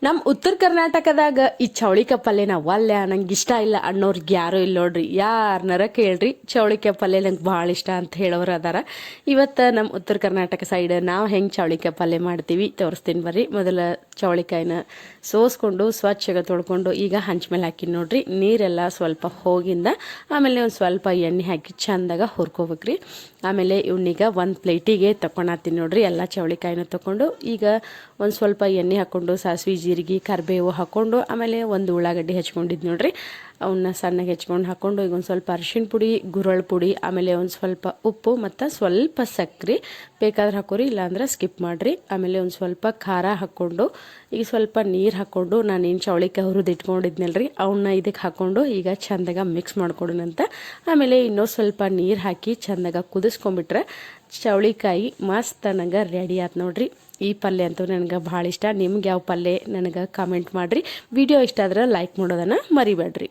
ನಮ್ಮ ಉತ್ತರ ಕರ್ನಾಟಕದಾಗ ಈ ಚೌಳಿಕಾಯಿ ಪಲ್ಯ ಒಲ್ಲೆ ನಂಗೆ ಇಷ್ಟ ಇಲ್ಲ ಅನ್ನೋರ್ಗೆ ಯಾರೂ ಇಲ್ಲ ನೋಡ್ರಿ. ಯಾರನ್ನಾರ ಕೇಳ್ರಿ ಚೌಳಿಕಾಯಿ ಪಲ್ಯ ನಂಗೆ ಭಾಳ ಇಷ್ಟ ಅಂತ ಹೇಳೋರು ಅದಾರ. ಇವತ್ತು ನಮ್ಮ ಉತ್ತರ ಕರ್ನಾಟಕ ಸೈಡ್ ನಾವು ಹೆಂಗೆ ಚೌಳಿಕಾಯಿ ಪಲ್ಯ ಮಾಡ್ತೀವಿ ತೋರಿಸ್ತೀನಿ ಬರ್ರಿ. ಮೊದಲ ಚೌಳಿಕಾಯಿನ ಸೋಸ್ಕೊಂಡು ಸ್ವಚ್ಛಗೆ ತೊಳ್ಕೊಂಡು ಈಗ ಹಂಚ ಮೇಲೆ ಹಾಕಿ ನೋಡ್ರಿ. ನೀರೆಲ್ಲ ಸ್ವಲ್ಪ ಹೋಗಿಂದ ಆಮೇಲೆ ಒಂದು ಸ್ವಲ್ಪ ಎಣ್ಣೆ ಹಾಕಿ ಚಂದಾಗ ಹುರ್ಕೋಬೇಕ್ರಿ. ಆಮೇಲೆ ಇವ್ನೀಗ ಒಂದು ಪ್ಲೇಟಿಗೆ ತಗೊಂಡಾತೀನಿ ನೋಡ್ರಿ. ಎಲ್ಲ ಚೌಳಿಕಾಯಿನ ತೊಗೊಂಡು ಈಗ ಒಂದು ಸ್ವಲ್ಪ ಎಣ್ಣೆ ಹಾಕ್ಕೊಂಡು ಸಾಸಿವೆ ಜೀರಿಗೆ ಕರಿಬೇವು ಹಾಕ್ಕೊಂಡು ಆಮೇಲೆ ಒಂದು ಉಳ್ಳಾಗಡ್ಡಿ ಹೆಚ್ಕೊಂಡಿದ್ದು ನೋಡ್ರಿ. ಅವನ್ನ ಸಣ್ಣಗೆ ಹೆಚ್ಕೊಂಡು ಹಾಕ್ಕೊಂಡು ಈಗ ಒಂದು ಸ್ವಲ್ಪ ಅರಿಶಿಣ ಪುಡಿ ಗುರಳ್ ಪುಡಿ ಆಮೇಲೆ ಒಂದು ಸ್ವಲ್ಪ ಉಪ್ಪು ಮತ್ತು ಸ್ವಲ್ಪ ಸಕ್ಕರೆ ಬೇಕಾದ್ರೆ ಹಾಕೋರಿ, ಇಲ್ಲಾಂದ್ರೆ ಸ್ಕಿಪ್ ಮಾಡಿರಿ. ಆಮೇಲೆ ಒಂದು ಸ್ವಲ್ಪ ಖಾರ ಹಾಕ್ಕೊಂಡು ಈಗ ಸ್ವಲ್ಪ ನೀರು ಹಾಕ್ಕೊಂಡು ನಾನೇನು ಚೌಳಿಕಾಯಿ ಹುರಿದು ಇಟ್ಕೊಂಡಿದ್ನಲ್ರಿ ಅವನ್ನ ಇದಕ್ಕೆ ಹಾಕ್ಕೊಂಡು ಈಗ ಚಂದಾಗ ಮಿಕ್ಸ್ ಮಾಡ್ಕೊಡೋಣಂತ. ಆಮೇಲೆ ಇನ್ನೂ ಸ್ವಲ್ಪ ನೀರು ಹಾಕಿ ಚಂದಾಗ ಕುದಿಸ್ಕೊಂಡ್ಬಿಟ್ರೆ ಚೌಳಿಕಾಯಿ ಮಸ್ತ್ ನನಗೆ ರೆಡಿ ಆಯ್ತು ನೋಡ್ರಿ. ಈ ಪಲ್ಯ ಅಂತೂ ನನಗೆ ಭಾಳ ಇಷ್ಟ. ನಿಮ್ಗೆ ಯಾವ ಪಲ್ಯ ನನಗೆ ಕಾಮೆಂಟ್ ಮಾಡಿರಿ. ವಿಡಿಯೋ ಇಷ್ಟ ಆದ್ರೆ ಲೈಕ್ ಮಾಡೋದನ್ನು ಮರಿಬೇಡ್ರಿ.